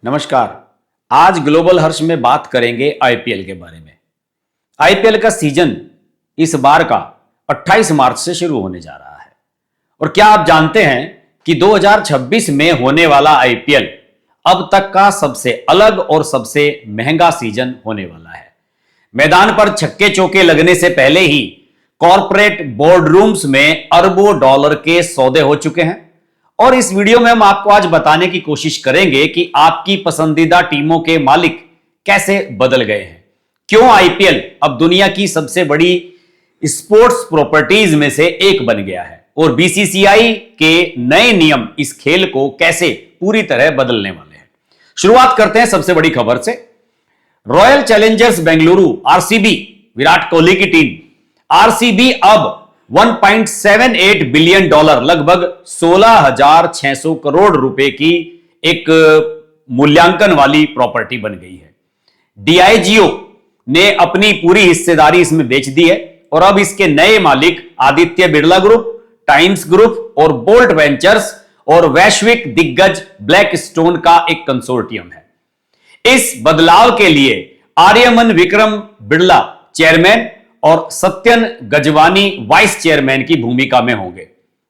नमस्कार। आज ग्लोबल हर्ष में बात करेंगे आईपीएल के बारे में। आईपीएल का सीजन इस बार का 28 मार्च से शुरू होने जा रहा है। और क्या आप जानते हैं कि 2026 में होने वाला आईपीएल अब तक का सबसे अलग और सबसे महंगा सीजन होने वाला है। मैदान पर छक्के चौके लगने से पहले ही कॉर्पोरेट बोर्डरूम्स में अरबों डॉलर के सौदे हो चुके हैं। और इस वीडियो में हम आपको आज बताने की कोशिश करेंगे कि आपकी पसंदीदा टीमों के मालिक कैसे बदल गए हैं, क्यों आईपीएल अब दुनिया की सबसे बड़ी स्पोर्ट्स प्रॉपर्टीज में से एक बन गया है और बीसीसीआई के नए नियम इस खेल को कैसे पूरी तरह बदलने वाले हैं। शुरुआत करते हैं सबसे बड़ी खबर से। Royal Challengers Bengaluru RCB, Virat Kohli की टीम आरसीबी अब 1.78 बिलियन डॉलर, लगभग 16,600 करोड़ रुपए की एक मूल्यांकन वाली प्रॉपर्टी बन गई है। डीआईजीओ ने अपनी पूरी हिस्सेदारी इसमें बेच दी है और अब इसके नए मालिक Aditya Birla group, times group और बोल्ट वेंचर्स और वैश्विक दिग्गज ब्लैकस्टोन का एक कंसोर्टियम है। इस बदलाव के लिए आर्यमन विक्रम बिरला चेयरमैन और सत्यन गजवानी वाइस चेयरमैन की भूमिका में होंगे।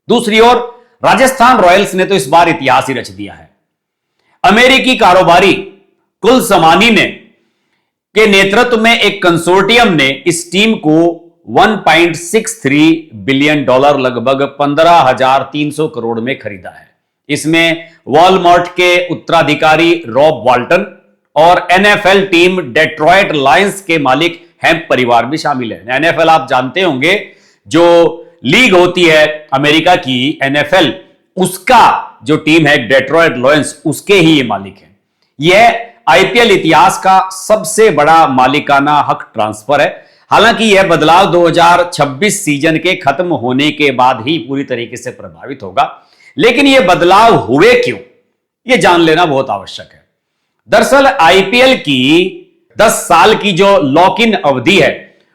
दूसरी ओर राजस्थान रॉयल्स ने तो इस बार इतिहास ही रच दिया है। अमेरिकी कारोबारी कुलसमानी ने के नेतृत्व में एक कंसोर्टियम ने इस टीम को 1.63 बिलियन डॉलर, लगभग 15,300 करोड़ में खरीदा है। इसमें वॉलमार्ट के उत्तराधिकारी रॉब वाल्टन और एनएफएल टीम डेट्रॉयट लायंस के मालिक हेम्प परिवार भी शामिल है। एनएफएल आप जानते होंगे, जो लीग होती है अमेरिका की एनएफएल, उसका जो टीम है डेट्रॉयट लायंस, उसके ही ये मालिक हैं। यह आईपीएल इतिहास का सबसे बड़ा मालिकाना हक ट्रांसफर है। हालांकि यह बदलाव 2026 सीजन के खत्म होने के बाद ही पूरी तरीके से प्रभावित होगा, लेकिन यह बदलाव हुए क्यों, यह जान लेना बहुत आवश्यक है। दरअसल आईपीएल की 10 साल की जो लॉक इन अवधि है,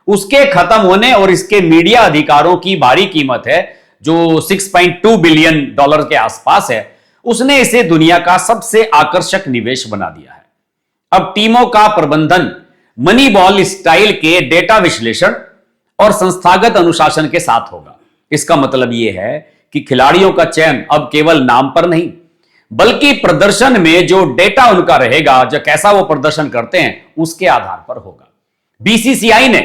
उसके खत्म होने और इसके मीडिया अधिकारों की भारी कीमत है जो 6.2 बिलियन डॉलर के आसपास है, उसने इसे दुनिया का सबसे आकर्षक निवेश बना दिया है। अब टीमों का प्रबंधन मनी बॉल स्टाइल के डेटा विश्लेषण और संस्थागत अनुशासन के साथ होगा। इसका मतलब यह है कि खिलाड़ियों का चयन अब केवल नाम पर नहीं, बल्कि प्रदर्शन में जो डेटा उनका रहेगा, जो कैसा वो प्रदर्शन करते हैं, उसके आधार पर होगा। बीसीसीआई ने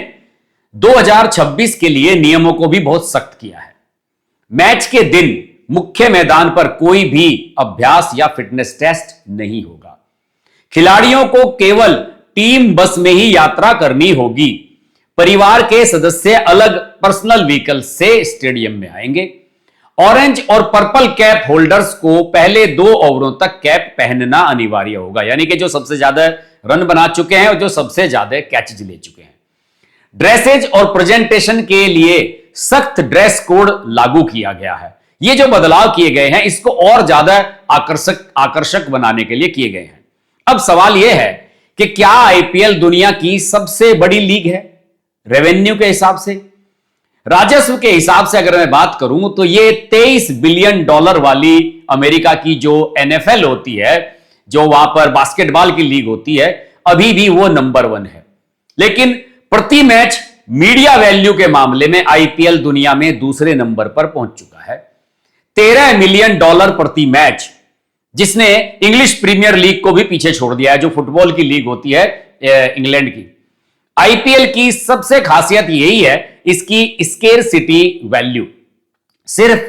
2026 के लिए नियमों को भी बहुत सख्त किया है। मैच के दिन मुख्य मैदान पर कोई भी अभ्यास या फिटनेस टेस्ट नहीं होगा। खिलाड़ियों को केवल टीम बस में ही यात्रा करनी होगी। परिवार के सदस्य अलग पर्सनल व्हीकल से स्टेडियम में आएंगे। ऑरेंज और पर्पल कैप होल्डर्स को पहले 2 ओवरों तक कैप पहनना अनिवार्य होगा, यानी कि जो सबसे ज्यादा रन बना चुके हैं और जो सबसे ज्यादा कैचेज ले चुके हैं। ड्रेसेज और प्रेजेंटेशन के लिए सख्त ड्रेस कोड लागू किया गया है। ये जो बदलाव किए गए हैं, इसको और ज्यादा आकर्षक बनाने के लिए किए गए हैं। अब सवाल यह है कि क्या आईपीएल दुनिया की सबसे बड़ी लीग है रेवेन्यू के हिसाब से? राजस्व के हिसाब से अगर मैं बात करूं तो ये 23 बिलियन डॉलर वाली अमेरिका की जो एनएफएल होती है, जो वहां पर बास्केटबॉल की लीग होती है, अभी भी वो नंबर 1 है। लेकिन प्रति मैच मीडिया वैल्यू के मामले में आईपीएल दुनिया में दूसरे नंबर पर पहुंच चुका है। 13 मिलियन डॉलर प्रति मैच, जिसने इंग्लिश प्रीमियर लीग को भी पीछे छोड़ दिया है, जो फुटबॉल की लीग होती है इंग्लैंड की। आईपीएल की सबसे खासियत यही है इसकी स्केरसिटी वैल्यू। सिर्फ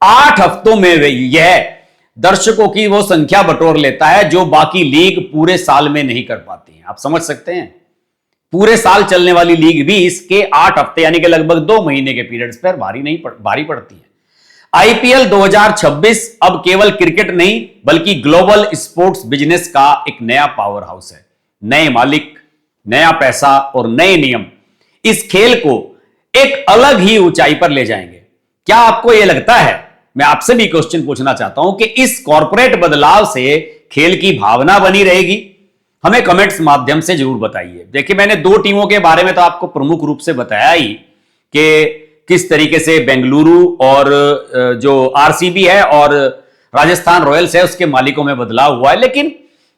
8 हफ्तों में यह दर्शकों की वो संख्या बटोर लेता है जो बाकी लीग पूरे साल में नहीं कर पाती है। आप समझ सकते हैं, पूरे साल चलने वाली लीग भी इसके 8 हफ्ते यानी कि लगभग 2 महीने के पीरियड्स पर भारी पड़ती है। आईपीएल 2026 अब केवल क्रिकेट नहीं बल्कि ग्लोबल स्पोर्ट्स बिजनेस का एक नया पावर हाउस है। नए मालिक, नया पैसा और नए नियम इस खेल को एक अलग ही ऊंचाई पर ले जाएंगे। क्या आपको यह लगता है मैं आपसे भी क्वेश्चन पूछना चाहता हूं कि इस कॉर्पोरेट बदलाव से खेल की भावना बनी रहेगी? हमें कमेंट्स माध्यम से जरूर बताइए। देखिए, मैंने दो टीमों के बारे में तो आपको प्रमुख रूप से बताया ही कि किस तरीके से बेंगलुरु और जो आरसीबी है और राजस्थान रॉयल्स है उसके मालिकों में बदलाव हुआ है, लेकिन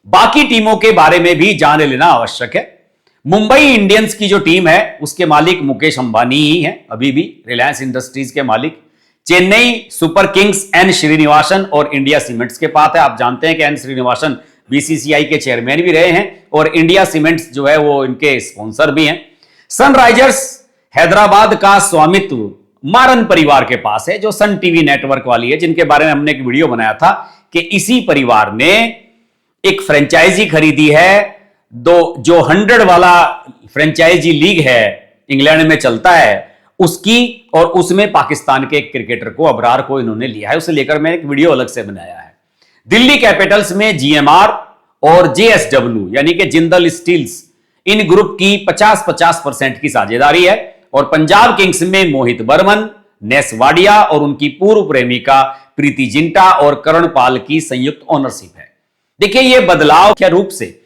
बाकी टीमों के बारे में भी जान लेना आवश्यक है। मुंबई इंडियंस की जो टीम है उसके मालिक मुकेश अंबानी ही हैं, अभी भी रिलायंस इंडस्ट्रीज के मालिक। Chennai Super Kings N Srinivasan और इंडिया सीमेंट्स के पास है। आप जानते हैं कि एन श्रीनिवासन बीसीसीआई के चेयरमैन भी रहे हैं और इंडिया सीमेंट्स जो है वो इनके स्पॉन्सर भी हैं। सनराइजर्स हैदराबाद का स्वामित्व मारन परिवार के पास है, जो सन टीवी नेटवर्क वाली है, जिनके बारे में हमने एक वीडियो बनाया था कि इसी परिवार ने एक फ्रेंचाइजी खरीदी है, जो 100 वाला फ्रेंचाइजी लीग है इंग्लैंड में चलता है उसकी, और उसमें पाकिस्तान के एक क्रिकेटर को, अबरार को इन्होंने लिया है। उसे लेकर मैं एक वीडियो अलग से बनाया है। दिल्ली कैपिटल्स में जीएमआर और जेएसडब्ल्यू यानी कि जिंदल स्टील्स, इन ग्रुप की 50-50% की साझेदारी है। और पंजाब किंग्स में मोहित बर्मन, नेस वाडिया और उनकी पूर्व प्रेमिका प्रीति जिंटा और करण पाल की संयुक्त ओनरशिप है। देखिए, यह बदलाव मुख्य रूप से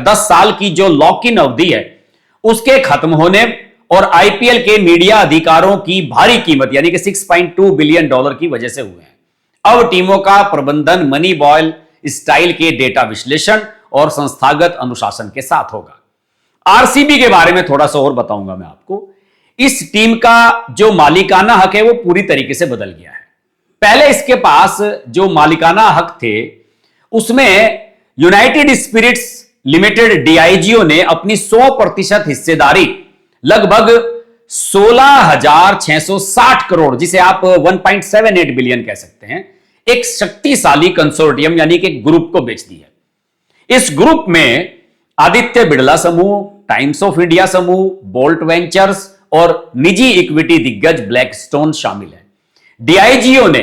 10 साल की जो लॉक इन अवधि है उसके खत्म होने और आईपीएल के मीडिया अधिकारों की भारी कीमत यानी कि $6.2 बिलियन की वजह से हुए हैं। अब टीमों का प्रबंधन मनी बॉयल स्टाइल के डेटा विश्लेषण और संस्थागत अनुशासन के साथ होगा। आरसीबी के बारे में थोड़ा सा और बताऊंगा मैं आपको। इस टीम का जो मालिकाना हक है वो पूरी तरीके से बदल गया है। पहले इसके पास जो मालिकाना हक थे उसमें यूनाइटेड स्पिरिट्स लिमिटेड डीआईजीओ ने अपनी 100% हिस्सेदारी लगभग 16,660 करोड़, जिसे आप 1.78 बिलियन कह सकते हैं, एक शक्तिशाली कंसोर्टियम यानी कि ग्रुप को बेच दी है। इस ग्रुप में आदित्य बिड़ला समूह, टाइम्स ऑफ इंडिया समूह, बोल्ट वेंचर्स और निजी इक्विटी दिग्गज ब्लैकस्टोन शामिल है। डीआईजीओ ने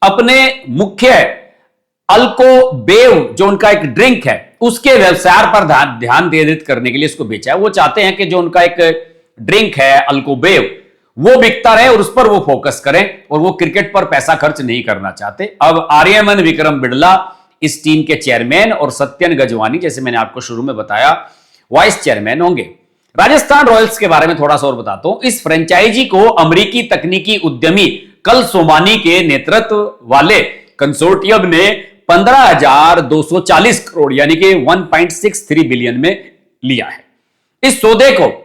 अपने मुख्य अल्को बेव, जो उनका एक ड्रिंक है, उसके व्यवसाय पर ध्यान केंद्रित करने के लिए इसको बेचा है। वो चाहते हैं कि जो उनका एक ड्रिंक है अल्को बेव वो बिकता रहे और उस पर वो फोकस करें और वो क्रिकेट पर पैसा खर्च नहीं करना चाहते। अब आर्यमन विक्रम बिड़ला इस टीम के चेयरमैन और सत्यन गजवानी, जैसे मैंने आपको शुरू में बताया, वाइस चेयरमैन होंगे। राजस्थान रॉयल्स के बारे में थोड़ा सा और बताता हूं। इस फ्रेंचाइजी को अमेरिकी तकनीकी उद्यमी कल सोमानी के नेतृत्व वाले कंसोर्टियम ने 15,240 करोड़ यानी कि 1.63 बिलियन में लिया है। इस सौदे को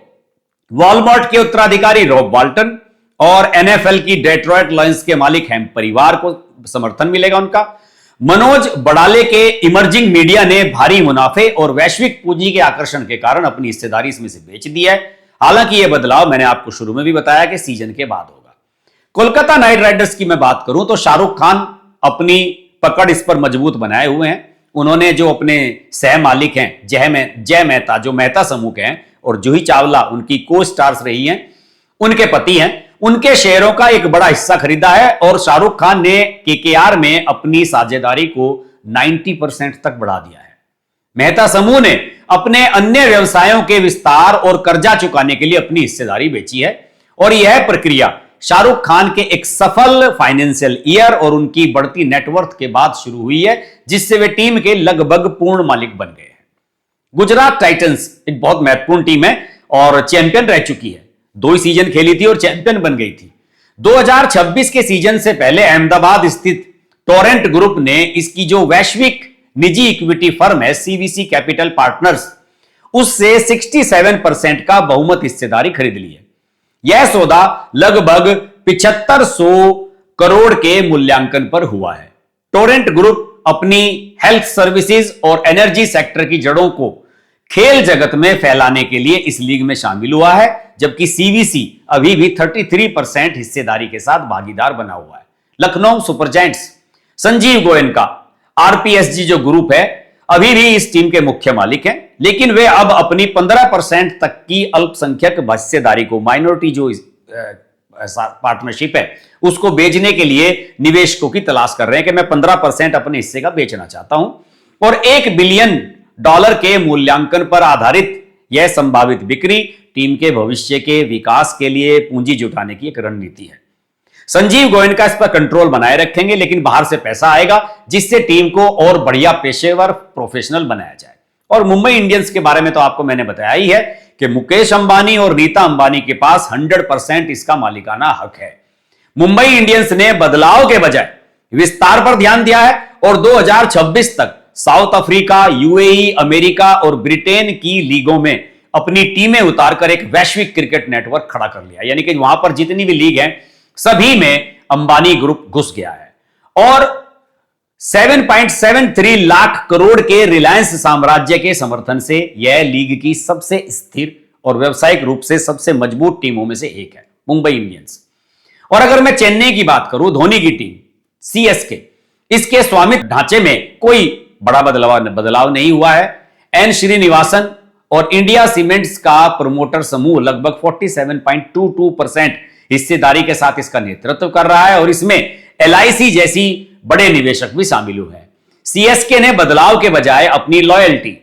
वॉलमार्ट के उत्तराधिकारी रॉब वाल्टन और एनएफएल की डेट्रॉयट लायंस के मालिक हैम परिवार को समर्थन मिलेगा उनका। मनोज बड़ाले के इमर्जिंग मीडिया ने भारी मुनाफे और वैश्विक पूंजी के आकर्षण के कारण अपनी हिस्सेदारी इसमें से बेच दी है। हालांकि यह बदलाव मैंने आपको शुरू में भी बताया कि सीजन के बाद होगा। कोलकाता नाइट राइडर्स की मैं बात करूं तो शाहरुख खान अपनी पकड़ इस पर मजबूत बनाए हुए हैं। उन्होंने जो अपने सह मालिक हैं जय मेहता, जो मेहता समूह के हैं, और जूही चावला उनकी को स्टार्स रही हैं, उनके पति हैं, उनके शेयरों का एक बड़ा हिस्सा खरीदा है और शाहरुख खान ने केकेआर में अपनी साझेदारी को 90% तक बढ़ा दिया है। मेहता समूह ने अपने अन्य व्यवसायों के विस्तार और कर्जा चुकाने के लिए अपनी हिस्सेदारी बेची है और यह प्रक्रिया शाहरुख खान के एक सफल फाइनेंशियल ईयर और उनकी बढ़ती नेटवर्थ के बाद शुरू हुई है, जिससे वे टीम के लगभग पूर्ण मालिक बन गए हैं। गुजरात टाइटंस एक बहुत महत्वपूर्ण टीम है और चैंपियन रह चुकी है। 2 सीजन खेली थी और चैंपियन बन गई थी। 2026 के सीजन से पहले अहमदाबाद स्थित टोरेंट ग्रुप ने इसकी जो वैश्विक निजी इक्विटी फर्म है सीवीसी कैपिटल पार्टनर्स, उससे 67% का बहुमत हिस्सेदारी खरीद ली है। यह सौदा लगभग 7500 करोड़ के मूल्यांकन पर हुआ है। टोरेंट ग्रुप अपनी हेल्थ सर्विसेज और एनर्जी सेक्टर की जड़ों को खेल जगत में फैलाने के लिए इस लीग में शामिल हुआ है, जबकि सीवीसी अभी भी 33% हिस्सेदारी के साथ भागीदार बना हुआ है। Lucknow super giants, Sanjeev Goyan का आरपीएसजी जो ग्रुप है, अभी भी इस टीम के मुख्य मालिक हैं, लेकिन वे अब अपनी 15% तक की अल्पसंख्यक हिस्सेदारी को, माइनॉरिटी जो पार्टनरशिप है, उसको बेचने के लिए निवेशकों की तलाश कर रहे हैं कि मैं 15% अपने हिस्से का बेचना चाहता हूं। और $1 बिलियन के मूल्यांकन पर आधारित यह संभावित बिक्री टीम के भविष्य के विकास के लिए पूंजी जुटाने की एक रणनीति है। संजीव गोयनका इस पर कंट्रोल बनाए रखेंगे, लेकिन बाहर से पैसा आएगा जिससे टीम को और बढ़िया पेशेवर प्रोफेशनल बनाया जाए। और मुंबई इंडियंस के बारे में तो आपको मैंने बताया ही है कि मुकेश अंबानी और रीता अंबानी के पास 100% इसका मालिकाना हक है। मुंबई इंडियंस ने बदलाव के बजाय विस्तार पर ध्यान दिया है और 2026 तक साउथ अफ्रीका, यूएई, अमेरिका और ब्रिटेन की लीगों में अपनी टीमें उतारकर एक वैश्विक क्रिकेट नेटवर्क खड़ा कर लिया। यानी कि वहां पर जितनी भी लीग हैं सभी में अंबानी ग्रुप घुस गया है। और 7.73 लाख करोड़ के रिलायंस साम्राज्य के समर्थन से यह लीग की सबसे स्थिर और व्यावसायिक रूप से सबसे मजबूत टीमों में से एक है, मुंबई इंडियंस। और अगर मैं चेन्नई की बात करूं, धोनी की टीम सीएसके, इसके स्वामित्व ढांचे में कोई बड़ा बदलाव नहीं हुआ है। एन श्रीनिवासन और इंडिया सीमेंट्स का प्रमोटर समूह लगभग 47.22% हिस्सेदारी के साथ इसका नेतृत्व कर रहा है और इसमें एलआईसी जैसी बड़े निवेशक भी शामिल हुए हैं। सीएसके ने बदलाव के बजाय अपनी लॉयल्टी,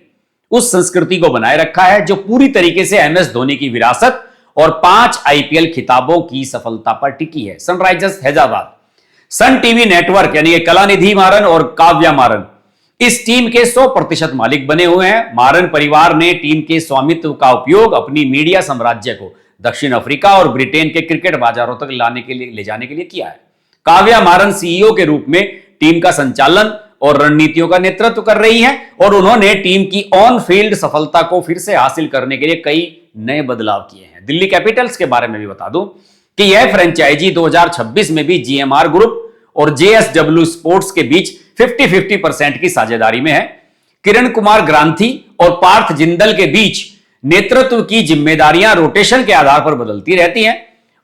उस संस्कृति को बनाए रखा है जो पूरी तरीके से एमएस धोनी की विरासत और 5 आईपीएल खिताबों की सफलता पर टिकी है। Sunrisers Hyderabad, Sun TV network यानी कलानिधि मारन और काव्या मारन इस टीम के 100% मालिक बने हुए हैं। मारन परिवार ने टीम के स्वामित्व का उपयोग अपनी मीडिया साम्राज्य को दक्षिण अफ्रीका और ब्रिटेन के क्रिकेट बाजारों तक ले जाने के लिए किया है। काव्या मारन सीईओ के रूप में टीम का संचालन और रणनीतियों का नेतृत्व कर रही हैं और उन्होंने टीम की ऑन फील्ड सफलता को फिर से हासिल करने के लिए कई नए बदलाव किए हैं। दिल्ली कैपिटल्स के बारे में भी बता दूं कि यह फ्रेंचाइजी 2026 में भी जीएमआर ग्रुप और जेएसडब्ल्यू स्पोर्ट्स के बीच 50-50% की साझेदारी में है। किरण कुमार ग्रांथी और पार्थ जिंदल के बीच नेतृत्व की जिम्मेदारियां रोटेशन के आधार पर बदलती रहती हैं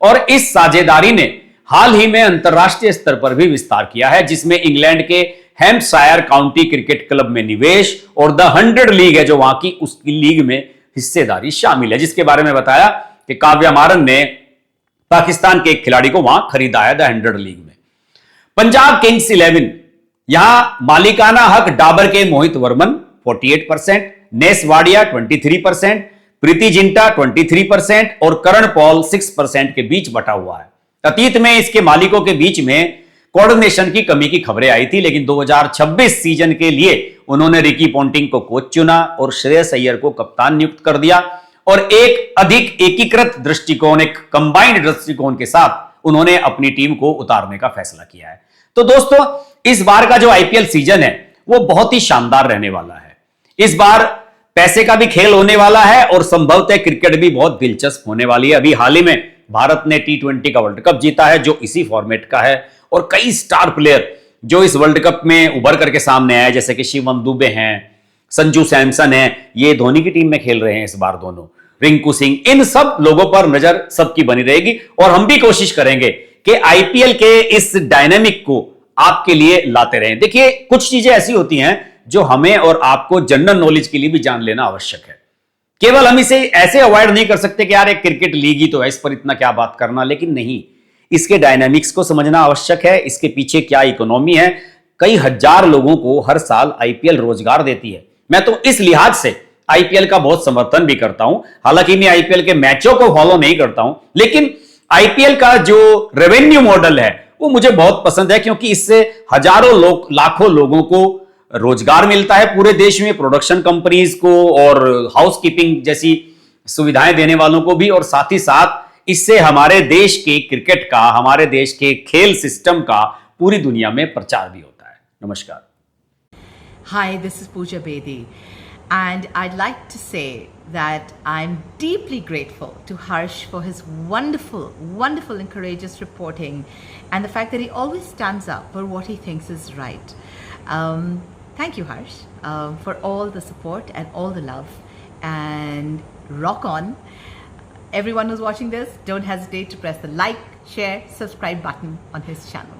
और इस साझेदारी ने हाल ही में अंतरराष्ट्रीय स्तर पर भी विस्तार किया है, जिसमें इंग्लैंड के हैम्पशायर काउंटी क्रिकेट क्लब में निवेश और द 100 लीग है जो वहां की उसकी लीग में हिस्सेदारी शामिल है, जिसके बारे में बताया कि काव्या मारन ने पाकिस्तान के एक खिलाड़ी को वहां खरीदा है द 100 लीग में। पंजाब किंग्स 11, यहां मालिकाना हक डाबर के मोहित वर्मन 48%, नेस वाडिया 23%, प्रीति जिंटा 23% और करण पॉल 6% के बीच बटा हुआ है। अतीत में इसके मालिकों के बीच में कोऑर्डिनेशन की कमी की खबरें आई थी, लेकिन 2026 सीजन के लिए उन्होंने रिकी पोंटिंग को कोच चुना और श्रेयस अय्यर को कप्तान नियुक्त कर दिया और एक अधिक एकीकृत दृष्टिकोण, एक कंबाइंड दृष्टिकोण के साथ उन्होंने अपनी टीम को उतारने का फैसला किया है। तो दोस्तों, इस बार का जो आईपीएल सीजन है वो बहुत ही शानदार रहने वाला है। इस बार पैसे का भी खेल होने वाला है और संभवतः क्रिकेट भी बहुत दिलचस्प होने वाली है। अभी हाल ही में भारत ने T20 का वर्ल्ड कप जीता है जो इसी फॉर्मेट का है और कई स्टार प्लेयर जो इस वर्ल्ड कप में उभर करके सामने आए, जैसे कि शिवम दुबे हैं, संजू सैमसन है, ये धोनी की टीम में खेल रहे हैं इस बार दोनों, रिंकू सिंह, इन सब लोगों पर नजर सबकी बनी रहेगी और हम भी कोशिश करेंगे कि आईपीएल के इस डायनेमिक को आपके लिए लाते रहें। देखिए, कुछ चीजें ऐसी होती हैं जो हमें और आपको जनरल नॉलेज के लिए भी जान लेना आवश्यक है। केवल हम इसे ऐसे अवॉइड नहीं कर सकते कि यार एक क्रिकेट लीग ही तो है, इस पर इतना क्या बात करना, लेकिन नहीं, इसके डायनामिक्स को समझना आवश्यक है, इसके पीछे क्या इकोनॉमी है। कई हजार लोगों को हर साल आईपीएल रोजगार देती है। मैं तो इस लिहाज से आईपीएल का बहुत समर्थन भी करता हूं। हालांकि मैं आईपीएल के मैचों को फॉलो नहीं करता हूं, लेकिन आईपीएल का जो रेवेन्यू मॉडल है वो मुझे बहुत पसंद है, क्योंकि इससे हजारों लोग, लाखों लोगों को रोजगार मिलता है पूरे देश में, प्रोडक्शन कंपनीज को और हाउसकीपिंग जैसी सुविधाएं देने वालों को भी, और साथ ही साथ इससे हमारे देश के क्रिकेट का, हमारे देश के खेल सिस्टम का पूरी दुनिया में प्रचार भी होता है। नमस्कार। Hi, this is Pooja Bedi, and I'd like to say that I'm deeply grateful to Harsh for his wonderful, wonderful and courageous reporting and the fact that he always stands up for what he thinks is right. Thank you, Harsh, for all the support and all the love, and rock on. Everyone who's watching this, don't hesitate to press the like, share, subscribe button on his channel.